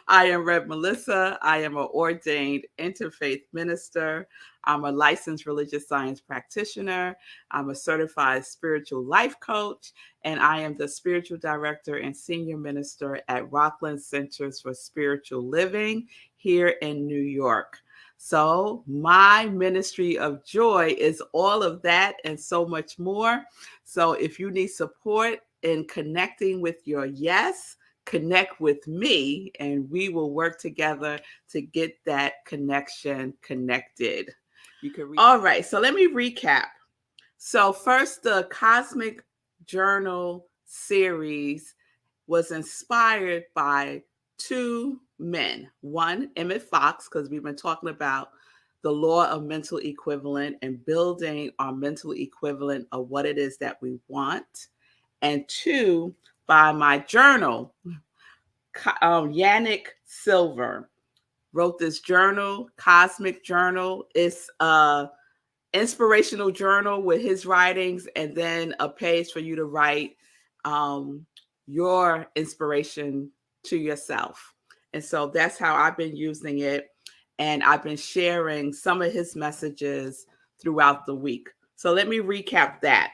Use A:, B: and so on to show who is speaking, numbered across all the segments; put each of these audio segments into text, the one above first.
A: I am Melissa. I am an ordained interfaith minister. I'm a licensed religious science practitioner. I'm a certified spiritual life coach, and I am the spiritual director and senior minister at Rockland Centers for Spiritual Living here in New York. So, my ministry of joy is all of that and so much more. So, if you need support in connecting with your yes, connect with me and we will work together to get that connection connected. All right, so let me recap. So, first, the Cosmic Journal series was inspired by two men. One, Emmett Fox, because we've been talking about the law of mental equivalent and building our mental equivalent of what it is that we want. And two, by my journal, Yannick Silver wrote this journal, Cosmic Journal. It's a inspirational journal with his writings, and then a page for you to write your inspiration to yourself. And so that's how I've been using it. And I've been sharing some of his messages throughout the week. So let me recap that.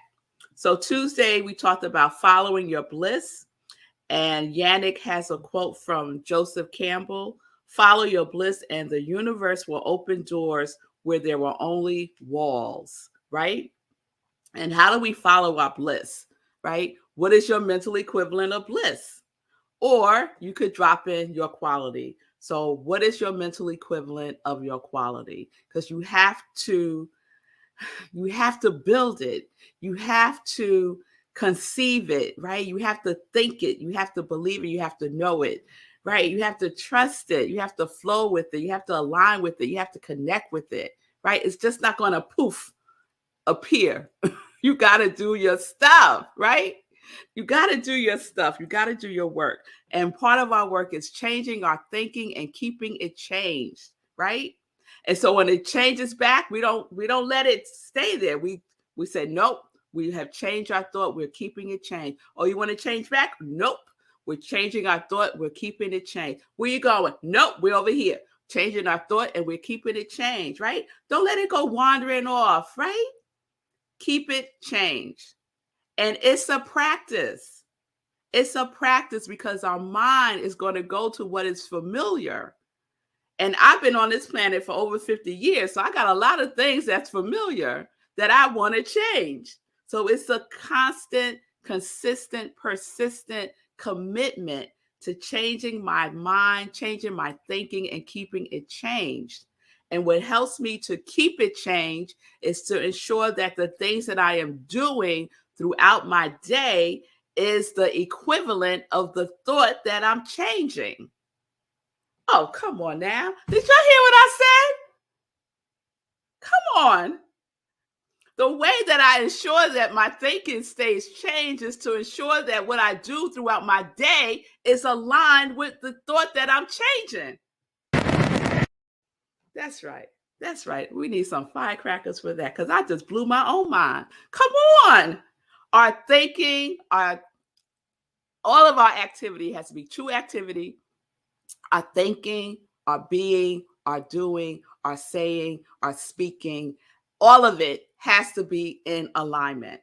A: So Tuesday, we talked about following your bliss. And Yannick has a quote from Joseph Campbell: follow your bliss and the universe will open doors where there were only walls, right? And how do we follow our bliss, right? What is your mental equivalent of bliss? Or you could drop in your quality. So what is your mental equivalent of your quality? Because you have to build it. You have to conceive it, right? You have to think it. You have to believe it. You have to know it, right? You have to trust it. You have to flow with it. You have to align with it. You have to connect with it, right? It's just not going to poof appear. You got to do your stuff, right? You got to do your stuff. You got to do your work. And part of our work is changing our thinking and keeping it changed, right? And so when it changes back, we don't let it stay there. We say, nope, we have changed our thought. We're keeping it changed. Oh, you want to change back? Nope. We're changing our thought. We're keeping it changed. Where you going? Nope, we're over here. Changing our thought and we're keeping it changed, right? Don't let it go wandering off, right? Keep it changed. And it's a practice. It's a practice because our mind is going to go to what is familiar. And I've been on this planet for over 50 years. So I got a lot of things that's familiar that I want to change. So it's a constant, consistent, persistent commitment to changing my mind, changing my thinking, and keeping it changed. And what helps me to keep it changed is to ensure that the things that I am doing throughout my day is the equivalent of the thought that I'm changing. Oh, come on now. Did y'all hear what I said? Come on. The way that I ensure that my thinking stays changed is to ensure that what I do throughout my day is aligned with the thought that I'm changing. That's right. That's right. We need some firecrackers for that because I just blew my own mind. Come on. Our thinking, all of our activity has to be true activity. Our thinking, our being, our doing, our saying, our speaking, all of it has to be in alignment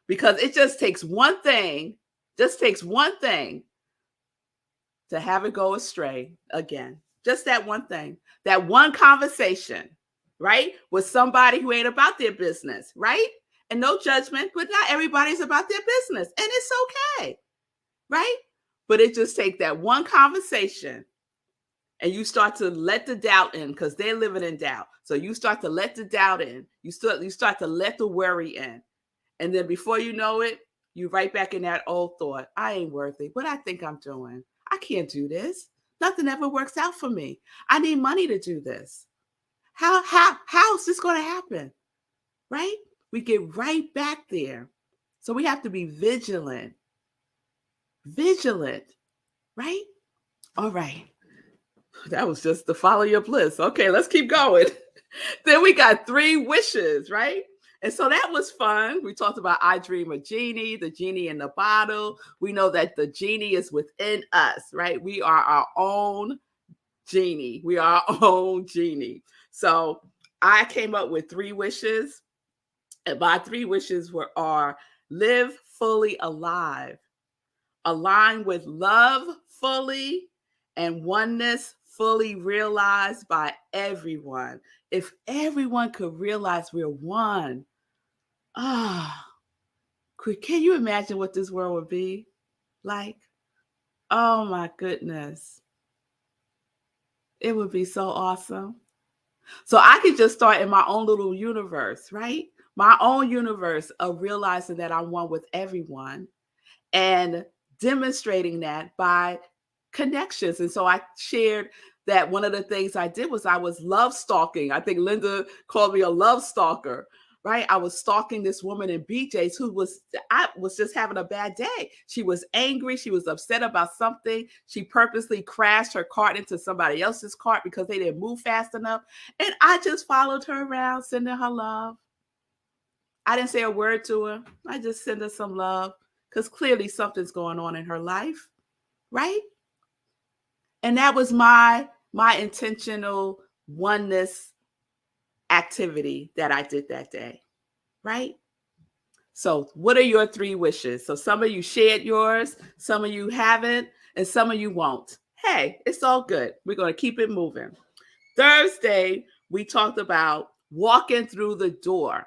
A: because it just takes one thing, to have it go astray again. Just that one thing, that one conversation, right? With somebody who ain't about their business, right? And no judgment, but not everybody's about their business. And it's okay, right? But it just takes that one conversation and you start to let the doubt in because they're living in doubt. So you start to let the doubt in. You start to let the worry in. And then before you know it, you right back in that old thought. I ain't worthy. What I think I'm doing. I can't do this. Nothing ever works out for me. I need money to do this. How is this going to happen? Right? We get right back there. So we have to be vigilant. Vigilant. Right? All right. That was just the follow your bliss. Okay, let's keep going. Then we got 3 wishes, right? And so that was fun. We talked about I Dream a Genie, the genie in the bottle. We know that the genie is within us, right? We are our own genie. We are our own genie. So I came up with 3 wishes. And my 3 wishes are live fully alive, align with love fully, and oneness fully realized by everyone. If everyone could realize we're one, can you imagine what this world would be like? Oh my goodness. It would be so awesome. So I could just start in my own little universe, right? My own universe of realizing that I'm one with everyone and demonstrating that by connections. And so I shared that one of the things I did was I was love stalking. I think Linda called me a love stalker, right? I was stalking this woman in BJ's I was just having a bad day. She was angry. She was upset about something. She purposely crashed her cart into somebody else's cart because they didn't move fast enough. And I just followed her around, sending her love. I didn't say a word to her. I just sent her some love because clearly something's going on in her life, right? And that was my intentional oneness activity that I did that day, right? So what are your 3 wishes? So some of you shared yours, some of you haven't, and some of you won't. Hey, it's all good. We're going to keep it moving. Thursday, we talked about walking through the door.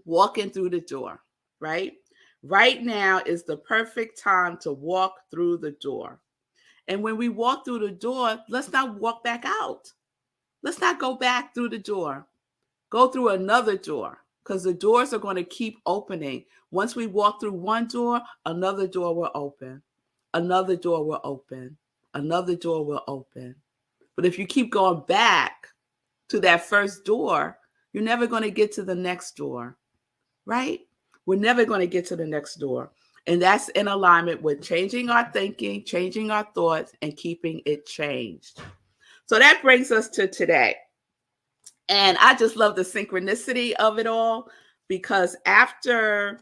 A: Walking through the door, right? Right now is the perfect time to walk through the door. And when we walk through the door, let's not walk back out. Let's not go back through the door. Go through another door because the doors are going to keep opening. Once we walk through one door, another door will open. Another door will open. Another door will open. But if you keep going back to that first door, you're never going to get to the next door, right? We're never going to get to the next door. And that's in alignment with changing our thinking, changing our thoughts, and keeping it changed. So that brings us to today. And I just love the synchronicity of it all because after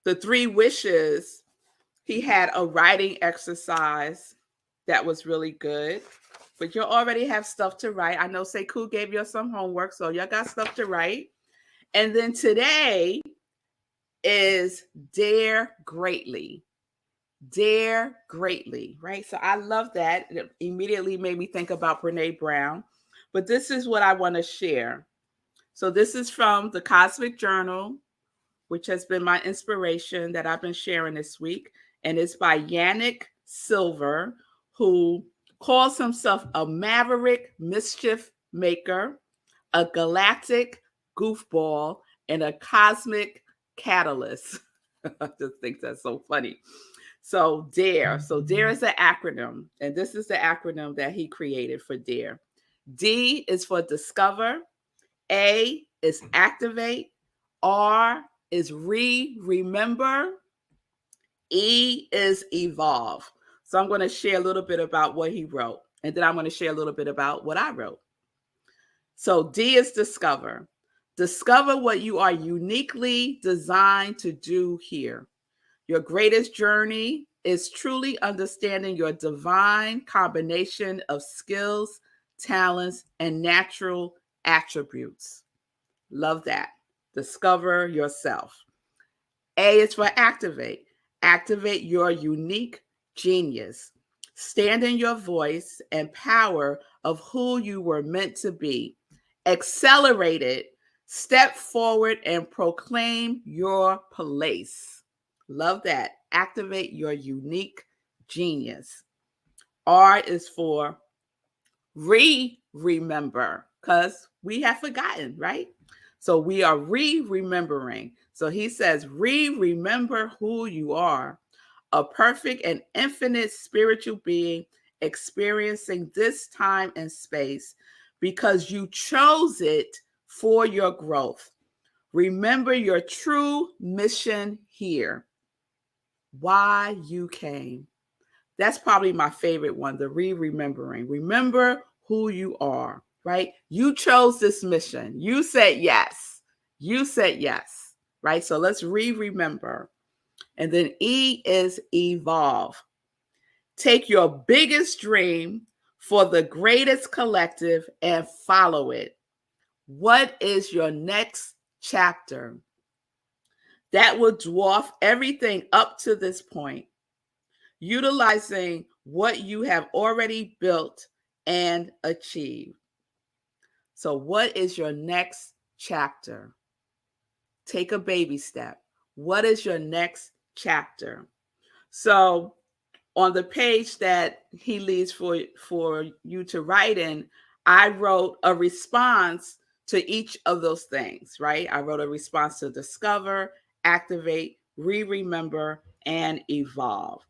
A: the 3 wishes, he had a writing exercise that was really good. But you already have stuff to write. I know Sekou gave you some homework, so y'all got stuff to write. And then today is Dare Greatly. Dare Greatly, right? So I love that. It immediately made me think about Brene Brown. But this is what I want to share. So this is from the Cosmic Journal, which has been my inspiration that I've been sharing this week. And it's by Yannick Silver, who calls himself a maverick mischief maker, a galactic goofball, and a cosmic catalyst. I just think that's so funny. So DARE. So DARE is an acronym, and this is the acronym that he created for DARE. D is for discover. A is activate. R is remember. E is evolve. So I'm going to share a little bit about what he wrote, and then I'm going to share a little bit about what I wrote. So D is discover. Discover what you are uniquely designed to do here. Your greatest journey is truly understanding your divine combination of skills, talents, and natural attributes. Love that. Discover yourself. A is for activate. Activate your unique genius. Stand in your voice and power of who you were meant to be. Accelerate it. Step forward and proclaim your place. Love that. Activate your unique genius. R is for remember, because we have forgotten, right? So we are remembering. So he says, remember who you are, a perfect and infinite spiritual being experiencing this time and space because you chose it for your growth. Remember your true mission here. Why you came. That's probably my favorite one, the remembering. Remember who you are. right? You chose this mission. You said yes. You said yes, right? So let's remember. And then E is evolve. Take your biggest dream for the greatest collective and follow it. What is your next chapter that will dwarf everything up to this point, utilizing what you have already built and achieved? So, what is your next chapter? Take a baby step. What is your next chapter? So, on the page that he leaves for you to write in, I wrote a response to each of those things, right? I wrote a response to discover, activate, remember, and evolve.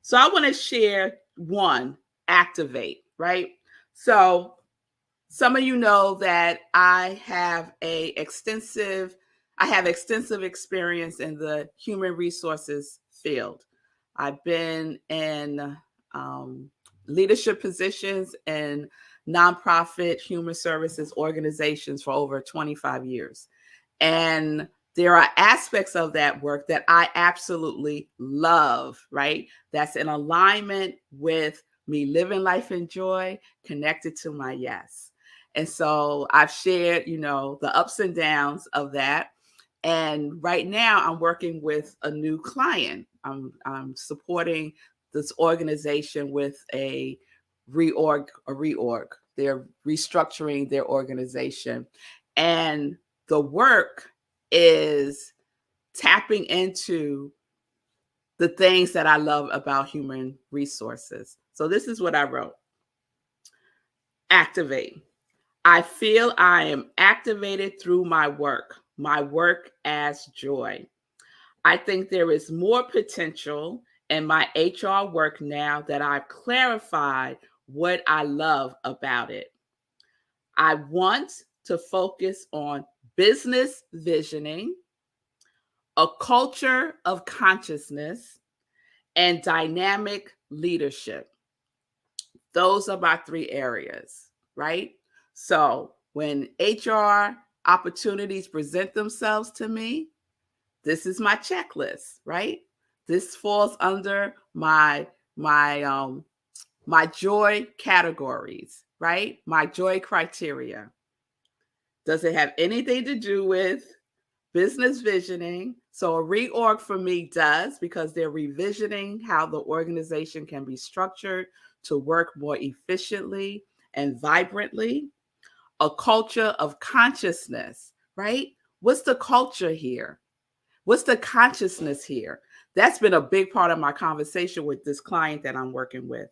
A: So I want to share one, activate, right? So some of you know that I have extensive experience in the human resources field. I've been in leadership positions in nonprofit human services organizations for over 25 years. And there are aspects of that work that I absolutely love, right? That's in alignment with me living life in joy, connected to my yes. And so I've shared, the ups and downs of that. And right now I'm working with a new client. I'm supporting this organization with a reorg. They're restructuring their organization. And the work is tapping into the things that I love about human resources. So this is what I wrote. Activate. I feel I am activated through my work as joy. I think there is more potential in my HR work now that I've clarified what I love about it. I want to focus on business visioning, a culture of consciousness, and dynamic leadership. Those are my 3 areas, right? So when HR opportunities present themselves to me, this is my checklist, right? This falls under my joy categories, right? My joy criteria. Does it have anything to do with business visioning? So a reorg for me does, because they're revisioning how the organization can be structured to work more efficiently and vibrantly. A culture of consciousness, right? What's the culture here? What's the consciousness here? That's been a big part of my conversation with this client that I'm working with.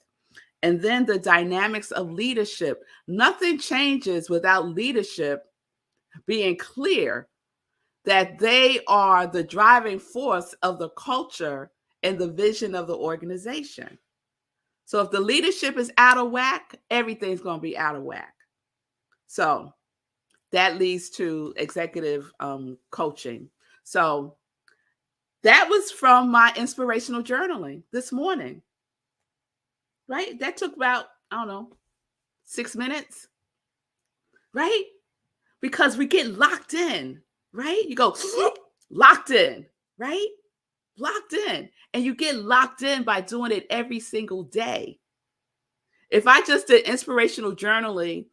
A: And then the dynamics of leadership. Nothing changes without leadership being clear that they are the driving force of the culture and the vision of the organization. So if the leadership is out of whack, everything's going to be out of whack. So that leads to executive coaching. So that was from my inspirational journaling this morning, right? That took about, 6 minutes, right? Because we get locked in, right? You go locked in, right? Locked in. And you get locked in by doing it every single day. If I just did inspirational journaling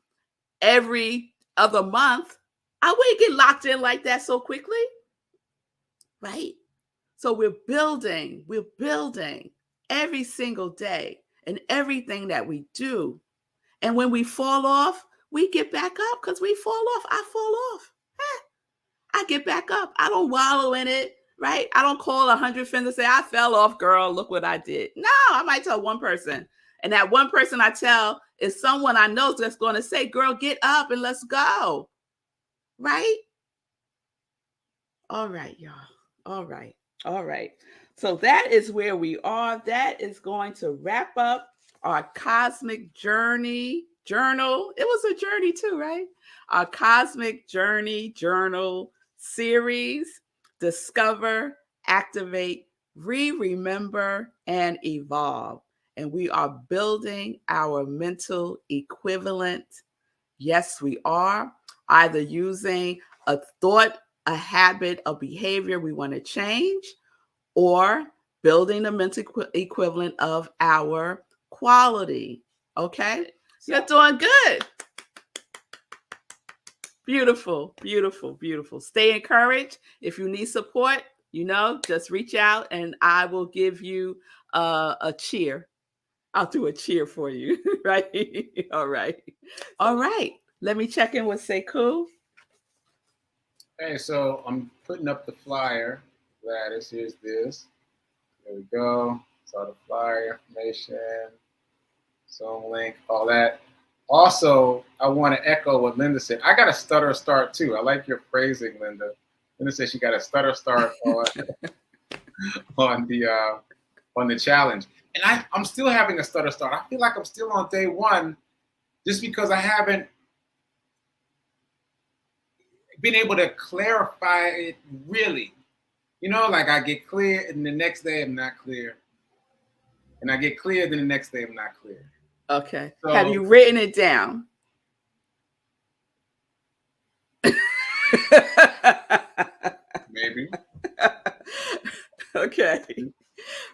A: every other month, I wouldn't get locked in like that so quickly, right? So we're building every single day and everything that we do. And when we fall off, we get back up, because we fall off. I fall off. I get back up. I don't wallow in it, right? I don't call 100 friends and say, I fell off, girl. Look what I did. No, I might tell one person. And that one person I tell is someone I know that's going to say, girl, get up and let's go. Right? All right, y'all. All right. All right. So that is where we are. That is going to wrap up our cosmic journey journal. It was a journey too, right? Our cosmic journey journal series. Discover, activate, remember, and evolve. And we are building our mental equivalent Yes, we are. Either using a thought, a habit, a behavior we want to change, or building the mental equivalent of our quality. Okay? You're doing good. Beautiful, beautiful, beautiful. Stay encouraged. If you need support, just reach out and I will give you a cheer. I'll do a cheer for you, right? All right. All right. Let me check in with Sekou.
B: Hey, so I'm putting up the flyer. Gladys, here's this. There we go. Saw the flyer, information, Zoom link, all that. Also, I want to echo what Linda said. I got a stutter start too. I like your phrasing, Linda. Linda said she got a stutter start on the challenge, and I'm still having a stutter start. I feel like I'm still on day one, just because I haven't been able to clarify it really. Like I get clear, and the next day I'm not clear, and I get clear, then the next day I'm not clear.
A: Okay. So, have you written it down?
B: Maybe.
A: Okay.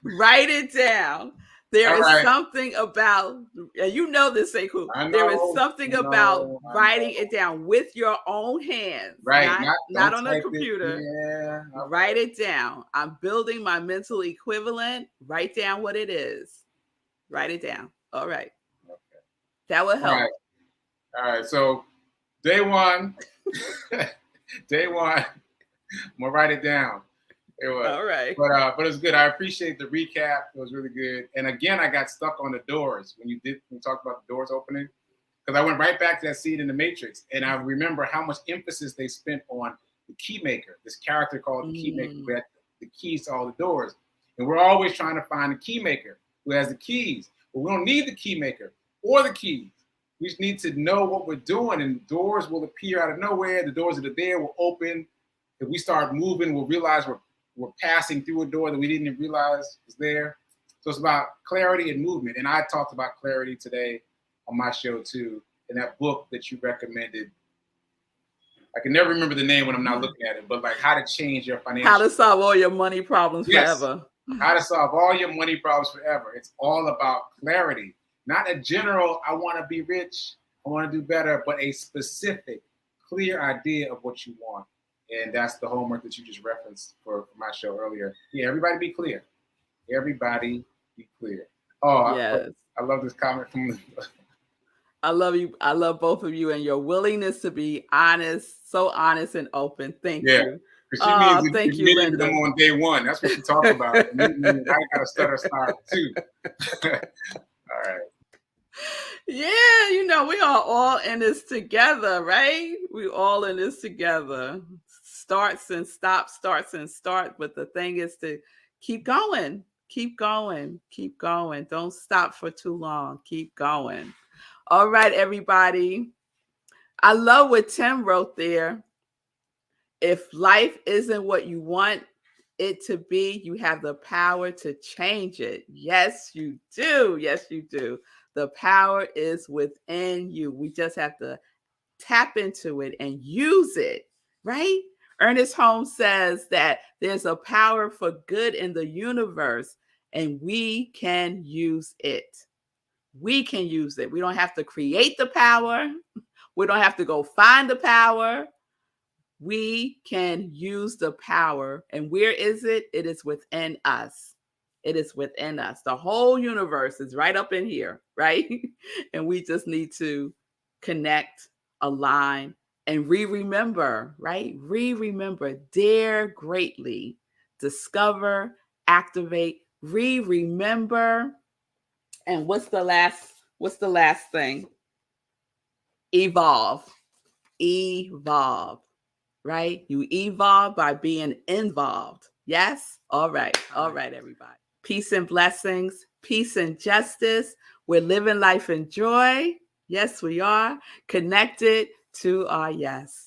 A: Write it down. There is something about, this, Sekou. There is something about writing it down with your own hands.
B: Right.
A: Not on a computer. Yeah. Write it down. I'm building my mental equivalent. Write down what it is. Write it down. All right. Okay. That will help.
B: All right. So day one, I'm gonna write it down. It was.
A: All right.
B: But it was good. I appreciate the recap. It was really good. And again, I got stuck on the doors when you talked about the doors opening, because I went right back to that scene in The Matrix, and I remember how much emphasis they spent on the key maker, this character called the key maker who had the keys to all the doors. And we're always trying to find the key maker who has the keys, but we don't need the key maker or the keys. We just need to know what we're doing, and doors will appear out of nowhere. The doors that are there will open. If we start moving, we'll realize we're passing through a door that we didn't even realize was there. So it's about clarity and movement. And I talked about clarity today on my show too, in that book that you recommended. I can never remember the name when I'm not looking at it, but like how to change your financial.
A: How to solve all your money problems forever.
B: How to solve all your money problems forever. It's all about clarity. Not a general, I want to be rich, I want to do better, but a specific, clear idea of what you want. And that's the homework that you just referenced for my show earlier. Yeah, everybody be clear. Everybody be clear. Oh, yes. I love this comment from Linda.
A: I love you. I love both of you and your willingness to be honest, so honest and open. Thank you.
B: She means thank you, Linda. Them on day one. That's what she talked about. I got a stutter start too. All right.
A: Yeah, we are all in this together, right? We all in this together. Starts and stops, starts and start. But the thing is to keep going, keep going, keep going. Don't stop for too long. Keep going. All right, everybody. I love what Tim wrote there. If life isn't what you want it to be, you have the power to change it. Yes, you do. Yes, you do. The power is within you. We just have to tap into it and use it, right? Ernest Holmes says that there's a power for good in the universe, and we can use it. We can use it. We don't have to create the power. We don't have to go find the power. We can use the power. And where is it? It is within us. It is within us. The whole universe is right up in here, right? And we just need to connect, align, and remember, right? Remember, dare greatly, discover, activate, remember. And what's the last thing? Evolve. Evolve, right? You evolve by being involved. Yes? All right. All right, everybody. Peace and blessings. Peace and justice. We're living life in joy. Yes, we are. Connected to our yes.